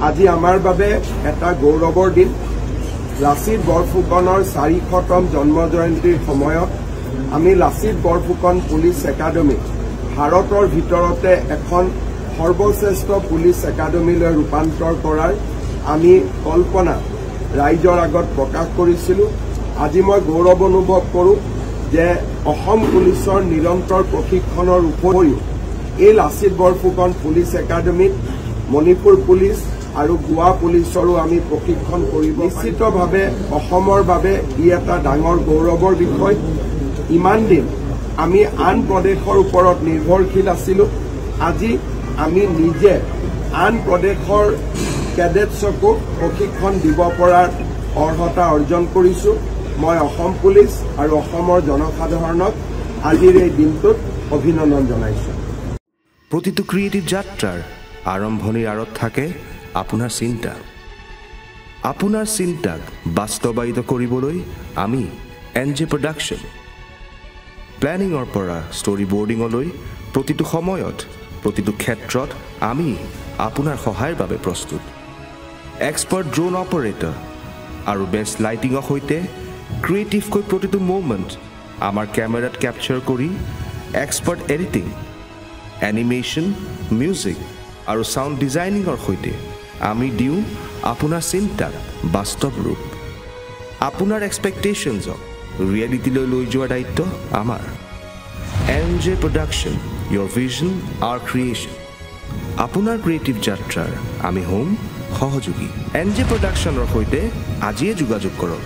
আজি আমাৰ বাবে এটা গৌৰৱৰ দিন। লাচিত বৰফুকনৰ 400তম জন্ম জয়ন্তীৰ সময়ত আমি লাচিত বৰফুকন পুলিচ একাডেমি ভাৰতৰ ভিতৰতে এখন সৰ্বশ্ৰেষ্ঠ পুলিচ একাডেমিলৈ ৰূপান্তৰ কৰাৰ আমি কল্পনা ৰাইজৰ আগত প্ৰকাশ কৰিছিলোঁ। আজি মই গৌৰৱ অনুভৱ কৰোঁ যে অসম পুলিচৰ নিৰন্তৰ প্ৰশিক্ষণৰ উপৰিও এই লাচিত বৰফুকন পুলিচ একাডেমিত মণিপুৰ পুলিচ আৰু গোৱা পুলিচৰো আমি প্ৰশিক্ষণ কৰিব। নিশ্চিতভাৱে অসমৰ বাবে ই এটা ডাঙৰ গৌৰৱৰ বিষয়। ইমান দিন আমি আন প্ৰদেশৰ ওপৰত নিৰ্ভৰশীল আছিলোঁ। আজি আমি নিজে আন প্ৰদেশৰ কেডেটছকো প্ৰশিক্ষণ দিব পৰাৰ অৰ্হতা অৰ্জন কৰিছোঁ। মই অসম পুলিচ আৰু অসমৰ জনসাধাৰণক আজিৰ এই দিনটোত অভিনন্দন জনাইছোঁ। প্ৰতিটো ক্ৰিয়েটিভ যাত্ৰাৰ আৰম্ভণিৰ আঁৰত থাকে আপোনাৰ চিন্তা। আপোনাৰ চিন্তাক বাস্তৱায়িত কৰিবলৈ আমি NJ প্ৰডাকশ্যন প্লেনিঙৰ পৰা ষ্টৰী বৰ্ডিঙলৈ প্ৰতিটো সময়ত প্ৰতিটো ক্ষেত্ৰত আমি আপোনাৰ সহায়ৰ বাবে প্ৰস্তুত। এক্সপাৰ্ট ড্ৰোন অপাৰেটৰ আৰু বেষ্ট লাইটিঙৰ সৈতে ক্ৰিয়েটিভকৈ প্ৰতিটো মুভমেণ্ট আমাৰ কেমেৰাত কেপচাৰ কৰি এক্সপাৰ্ট এডিটিং, এনিমেশ্যন, মিউজিক আৰু সাউণ্ড ডিজাইনিঙৰ সৈতে আমি দিওঁ আপোনাৰ চিন্তাক বাস্তৱ ৰূপ। আপোনাৰ এক্সপেক্টেশ্যনছক ৰিয়েলিটিলৈ লৈ যোৱাৰ দায়িত্ব আমাৰ। NJ production, your vision, our creation। আপোনাৰ ক্ৰিয়েটিভ যাত্ৰাৰ আমি হ'ম সহযোগী। NJ প্ৰডাকশ্যনৰ সৈতে আজিয়ে যোগাযোগ কৰক।